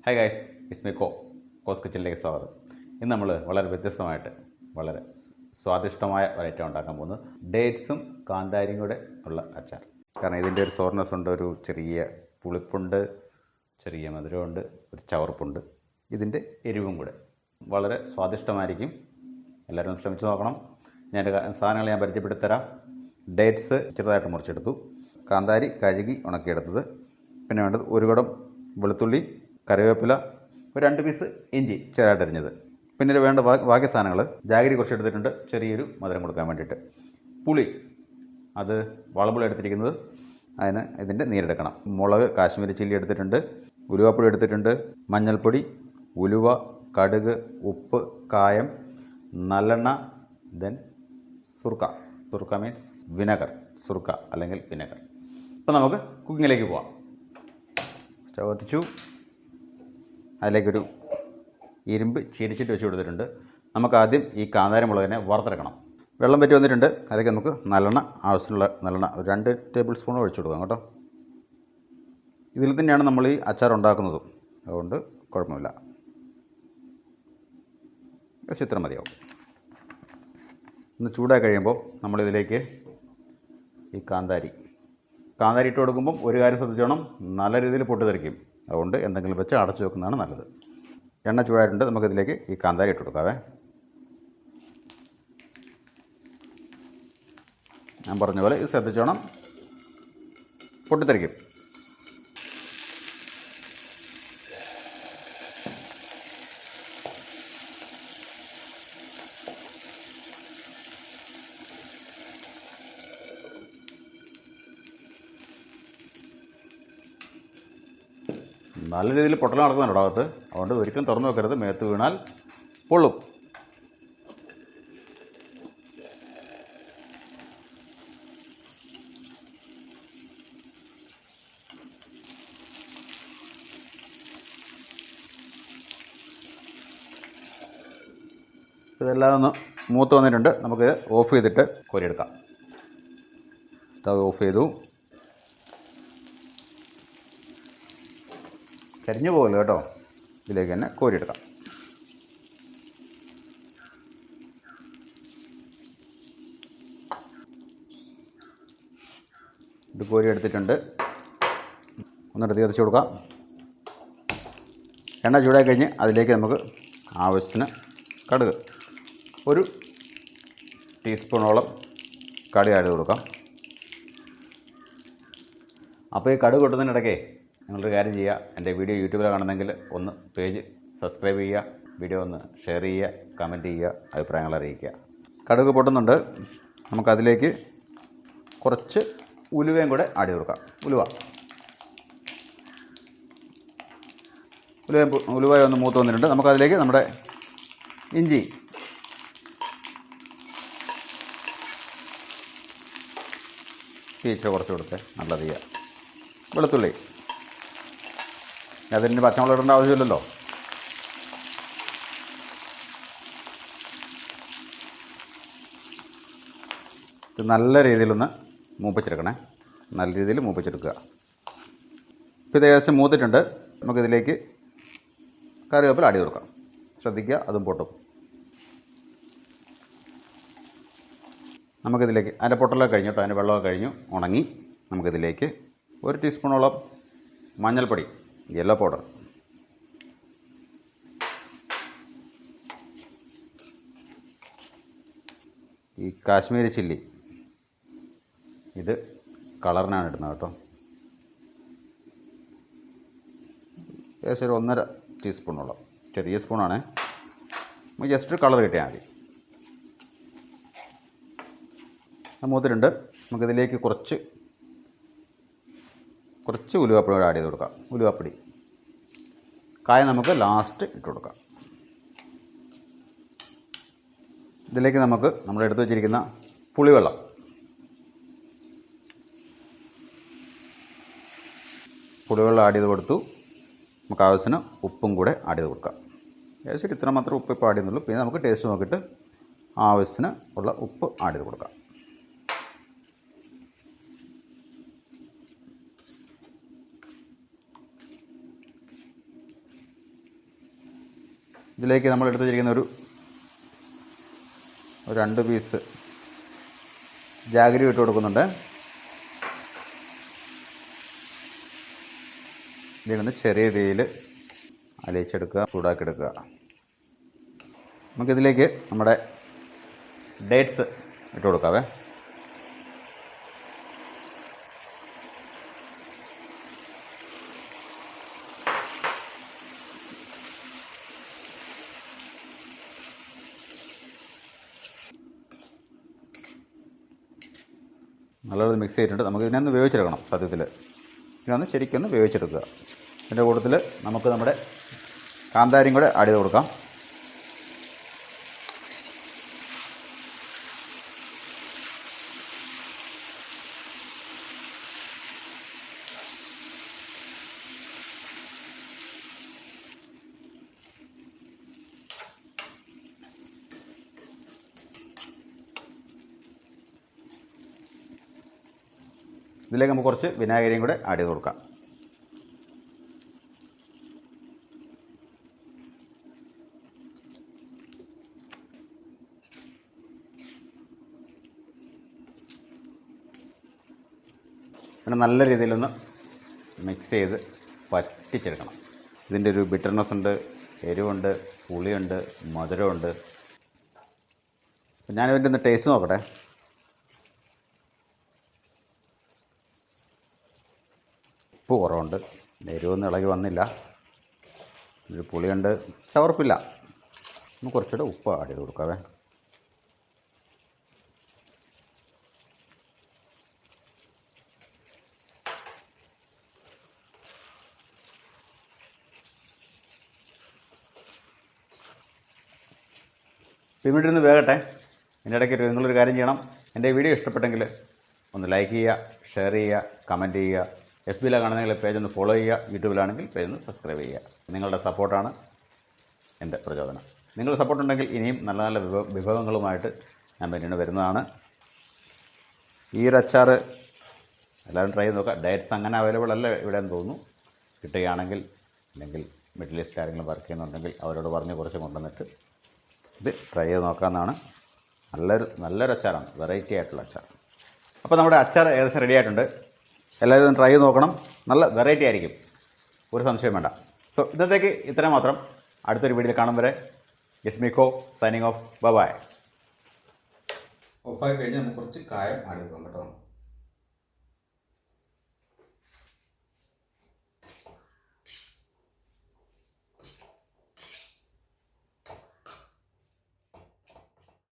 Hi guys, it's me കോസ് കിച്ചണിലേക്ക് സ്വാഗതം. ഇന്ന് നമ്മൾ വളരെ വ്യത്യസ്തമായിട്ട് വളരെ സ്വാദിഷ്ടമായ ഒരൈറ്റം ഉണ്ടാക്കാൻ പോകുന്നത് ഡേറ്റ്സും കാന്താരിയും കൂടെ ഉള്ള അച്ചാർ. കാരണം ഇതിൻ്റെ ഒരു സോർനെസ് ഉണ്ട്, ഒരു ചെറിയ പുളിപ്പുണ്ട്, ചെറിയ മധുരമുണ്ട്, ഒരു ചവർപ്പുണ്ട്, ഇതിൻ്റെ എരിവും കൂടെ വളരെ സ്വാദിഷ്ടമായിരിക്കും. എല്ലാവരും ശ്രമിച്ചു നോക്കണം. ഞാൻ സാധനങ്ങൾ ഞാൻ പരിചയപ്പെടുത്തരാം. ഡേറ്റ്സ് ചെറുതായിട്ട് മുറിച്ചെടുത്തു, കാന്താരി കഴുകി ഉണക്കിയെടുത്തത്, പിന്നെ വേണ്ടത് ഒരു കുടം വെളുത്തുള്ളി, കറിവേപ്പില, ഒരു 2 പീസ് ഇഞ്ചി ചെറുതായിട്ട് അരിഞ്ഞത്, പിന്നെ വേണ്ട ബാക്കി സാധനങ്ങൾ ജാഗരി കുറച്ച് എടുത്തിട്ടുണ്ട്, ചെറിയൊരു മധുരം കൊടുക്കാൻ വേണ്ടിയിട്ട്. പുളി അത് വളമ്പുളി എടുത്തിരിക്കുന്നത്, അതിന് ഇതിൻ്റെ നീരെടുക്കണം. മുളക് കാശ്മീരി ചില്ലി എടുത്തിട്ടുണ്ട്, ഉലുവാപ്പൊടി എടുത്തിട്ടുണ്ട്, മഞ്ഞൾപ്പൊടി, ഉലുവ, കടുക്, ഉപ്പ്, കായം, നല്ലെണ്ണ, ദെൻ സുർക്ക മീൻസ് വിനെഗർ, സുർക്ക അല്ലെങ്കിൽ വിനെഗർ. അപ്പോൾ നമുക്ക് കുക്കിങ്ങിലേക്ക് പോവാം. സ്റ്റവ് കത്തിച്ചു, അതിലേക്കൊരു ഇരുമ്പ് ചീരിച്ചിട്ട് വെച്ച് കൊടുത്തിട്ടുണ്ട്. നമുക്ക് ആദ്യം ഈ കാന്താരി മുളകിനെ വറുത്തെടുക്കണം. വെള്ളം പറ്റി വന്നിട്ടുണ്ട്. അതിലേക്ക് നമുക്ക് നല്ലെണ്ണ, ആവശ്യമുള്ള നല്ലെണ്ണ ഒരു 2 ടേബിൾ സ്പൂൺ ഒഴിച്ചു കൊടുക്കാം കേട്ടോ. ഇതിൽ തന്നെയാണ് നമ്മൾ ഈ അച്ചാർ ഉണ്ടാക്കുന്നതും, അതുകൊണ്ട് കുഴപ്പമില്ല. ചിത്രം മതിയാവും. ഒന്ന് ചൂടായി കഴിയുമ്പോൾ നമ്മളിതിലേക്ക് ഈ കാന്താരി ഇട്ട് കൊടുക്കുമ്പം ഒരു കാര്യം ശ്രദ്ധിച്ചോണം, നല്ല രീതിയിൽ പൊട്ടിത്തെറിക്കും. അതുകൊണ്ട് എന്തെങ്കിലും വെച്ച് അടച്ചു വെക്കുന്നതാണ് നല്ലത്. എണ്ണ ചൂടായിട്ടുണ്ട്, നമുക്കിതിലേക്ക് ഈ കാന്താരി ഇട്ട് കൊടുക്കാവേ. ഞാൻ പറഞ്ഞ പോലെ ഇത് ശ്രദ്ധിച്ചോണം, പൊട്ടിത്തെറിക്കും. നല്ല രീതിയിൽ പൊട്ടൽ നടക്കുന്നുണ്ട് അകത്ത്, അതുകൊണ്ട് ഒരിക്കലും തുറന്നു വെക്കരുത്, മേത്ത് വീണാൽ പൊള്ളും. ഇതെല്ലാം ഒന്ന് മൂത്ത് വന്നിട്ടുണ്ട്. നമുക്കിത് ഓഫ് ചെയ്തിട്ട് കോരിയെടുക്കാം. സ്റ്റവ് ഓഫ് ചെയ്തു. കരിഞ്ഞു പോകല്ലോ കേട്ടോ. ഇതിലേക്ക് തന്നെ കോരിയെടുക്കാം. ഇത് കോരി എടുത്തിട്ടുണ്ട്. ഒന്നിട്ട് തീർച്ച കൊടുക്കാം. എണ്ണ ചൂടായി കഴിഞ്ഞ് അതിലേക്ക് നമുക്ക് ആവശ്യത്തിന് കടുക്, ഒരു ടീസ്പൂണോളം കടുക് ആഡ് കൊടുക്കാം. അപ്പോൾ ഈ കടുക് കൊട്ടുന്നതിനിടയ്ക്ക് നിങ്ങളൊരു കാര്യം ചെയ്യുക, എൻ്റെ വീഡിയോ യൂട്യൂബിൽ കാണുന്നെങ്കിൽ ഒന്ന് പേജ് സബ്സ്ക്രൈബ് ചെയ്യുക, വീഡിയോ ഒന്ന് ഷെയർ ചെയ്യുക, കമൻറ്റ് ചെയ്യുക, അഭിപ്രായങ്ങൾ അറിയിക്കുക. കടുക് പൊട്ടുന്നുണ്ട്. നമുക്കതിലേക്ക് കുറച്ച് ഉലുവയും കൂടെ ആഡ് ചെയ്ത് കൊടുക്കാം. ഉലുവ ഒന്ന് മൂത്ത് വന്നിട്ടുണ്ട്. നമുക്കതിലേക്ക് നമ്മുടെ ഇഞ്ചി, തീച്ച കുറച്ച് കൊടുത്ത് നല്ല തീയ, വെളുത്തുള്ളി, അതിന് പച്ചമുളക് ഇടേണ്ട ആവശ്യമില്ലല്ലോ. ഇത് നല്ല രീതിയിലൊന്ന് മൂപ്പിച്ചെടുക്കണേ, നല്ല രീതിയിൽ മൂപ്പിച്ചെടുക്കുക. ഇപ്പോൾ ഇത് ഏകദേശം മൂത്തിട്ടുണ്ട്. നമുക്കിതിലേക്ക് കറിവേപ്പില ആഡ് ചെയ്ത് കൊടുക്കാം. ശ്രദ്ധിക്കുക, അതും പൊട്ടും. നമുക്കിതിലേക്ക് അതിൻ്റെ പൊട്ടലൊക്കെ കഴിഞ്ഞു കേട്ടോ, അതിൻ്റെ വെള്ളമൊക്കെ കഴിഞ്ഞു, ഉണങ്ങി. നമുക്കിതിലേക്ക് 1 ടീസ്പൂണോളം മഞ്ഞൾപ്പൊടി, യെല്ലോ പൗഡർ, ഈ കാശ്മീരി ചില്ലി, ഇത് കളറിനാണ് ഇടുന്നത് കേട്ടോ. ഏകദേശം ഒരു 1.5 ടീസ്പൂണോളം, ചെറിയ സ്പൂണാണ്, ജസ്റ്റ് കളർ കിട്ടിയാൽ മതി. മൂത്തിട്ടുണ്ട്. നമുക്കിതിലേക്ക് കുറച്ച് ഉലുവാപ്പൊടി ആഡ് ചെയ്ത് കൊടുക്കാം. ഉലുവാപ്പൊടി, കായം നമുക്ക് ലാസ്റ്റ് ഇട്ട് കൊടുക്കാം. ഇതിലേക്ക് നമുക്ക് നമ്മൾ എടുത്തു വച്ചിരിക്കുന്ന പുളിവെള്ളം, ആഡ് ചെയ്ത് കൊടുത്തു. നമുക്ക് ആവശ്യത്തിന് ഉപ്പും കൂടെ ആഡ് ചെയ്ത് കൊടുക്കാം. ഏകദേശം ഇത്ര മാത്രം ഉപ്പ് ഇപ്പോൾ ആഡ് ചെയ്യുന്നുള്ളൂ. പിന്നെ നമുക്ക് ടേസ്റ്റ് നോക്കിയിട്ട് ആവശ്യത്തിന് ഉള്ള ഉപ്പ് ആഡ് ചെയ്ത് കൊടുക്കാം. ഇതിലേക്ക് നമ്മൾ എടുത്ത് വെച്ചിരിക്കുന്ന ഒരു 2 പീസ് ജാഗരി ഇട്ട് കൊടുക്കുന്നുണ്ട്. ഇതിനൊന്ന് ചെറിയ തീയിൽ അലിയിച്ചെടുക്കുക, ചൂടാക്കി എടുക്കുക. നമുക്കിതിലേക്ക് നമ്മുടെ ഡേറ്റ്സ് ഇട്ട് കൊടുക്കാവേ. നല്ലത് മിക്സ് ചെയ്തിട്ടുണ്ട്. നമുക്ക് ഇതിനൊന്ന് വേവിച്ചെടുക്കണം. സത്യത്തിൽ ഇതിനൊന്ന് ശരിക്കൊന്ന് വേവിച്ചെടുക്കുക. ഇതിൻ്റെ കൂട്ടത്തിൽ നമുക്ക് നമ്മുടെ കാന്താരിയും കൂടെ ആഡ് ചെയ്ത് കൊടുക്കാം. ഇതിലേക്ക് നമുക്ക് കുറച്ച് വിനാഗിരിയും കൂടെ ആഡ് ചെയ്ത് കൊടുക്കാം. പിന്നെ നല്ല രീതിയിലൊന്ന് മിക്സ് ചെയ്ത് പറ്റിച്ചെടുക്കണം. ഇതിൻ്റെ ഒരു ബിറ്റർനെസ് ഉണ്ട്, എരിവുണ്ട്, പുളിയുണ്ട്, മധുരമുണ്ട്. ഞാനിതിൻ്റെ ഒന്ന് ടേസ്റ്റ് നോക്കട്ടെ. ഉപ്പ് കുറവുണ്ട്, എരിവൊന്നും ഇളകി വന്നില്ല. ഒരു പുളിയുണ്ട്, ചവർപ്പില്ല. നമുക്ക് കുറച്ചുകൂടെ ഉപ്പ് ആഡ് ചെയ്ത് കൊടുക്കാവേ. പിന്നീട് ഇരുന്ന് വേകട്ടെ. ഇതിൻ്റെ ഇടയ്ക്ക് നിങ്ങളൊരു കാര്യം ചെയ്യണം. എൻ്റെ വീഡിയോ ഇഷ്ടപ്പെട്ടെങ്കിൽ ഒന്ന് ലൈക്ക് ചെയ്യുക, ഷെയർ ചെയ്യുക, കമൻറ്റ് ചെയ്യുക. FBയിലാണ് കാണുന്നെങ്കിൽ പേജ് ഒന്ന് ഫോളോ ചെയ്യുക, യൂട്യൂബിലാണെങ്കിൽ പേജ് ഒന്ന് സബ്സ്ക്രൈബ് ചെയ്യുക. നിങ്ങളുടെ സപ്പോർട്ടാണ് എൻ്റെ പ്രചോദനം. നിങ്ങളുടെ സപ്പോർട്ട് ഉണ്ടെങ്കിൽ ഇനിയും നല്ല നല്ല വിഭവങ്ങളുമായിട്ട് ഞാൻ പിന്നീട് വരുന്നതാണ്. ഈ ഒരു അച്ചാർ എല്ലാവരും ട്രൈ ചെയ്ത് നോക്കുക. ഡയറ്റ്സ് അങ്ങനെ അവൈലബിൾ അല്ല ഇവിടെ എന്ന് തോന്നുന്നു. കിട്ടുകയാണെങ്കിൽ, അല്ലെങ്കിൽ മിഡിൽ ഈസ്റ്റ് ആരെങ്കിലും വർക്ക് ചെയ്യുന്നുണ്ടെങ്കിൽ അവരോട് പറഞ്ഞ് കുറച്ച് കൊണ്ടുവന്നിട്ട് ഇത് ട്രൈ ചെയ്ത് നോക്കാമെന്നാണ്. നല്ലൊരു അച്ചാറാണ്, വെറൈറ്റി ആയിട്ടുള്ള അച്ചാർ. അപ്പോൾ നമ്മുടെ അച്ചാർ ഏകദേശം റെഡി ആയിട്ടുണ്ട്. എല്ലാവരും ട്രൈ ചെയ്ത് നോക്കണം. നല്ല വെറൈറ്റി ആയിരിക്കും, ഒരു സംശയം വേണ്ട. സോ ഇന്നത്തേക്ക് ഇത്രയും മാത്രം. അടുത്തൊരു വീഡിയോയിൽ കാണും വരെ യസ്മിക്കോ സൈനിങ് ഓഫ്. ബൈ. ഓഫായി കഴിഞ്ഞ് നമുക്ക് കുറച്ച് കായം ആഡ് ചെയ്ത് കേട്ടോ.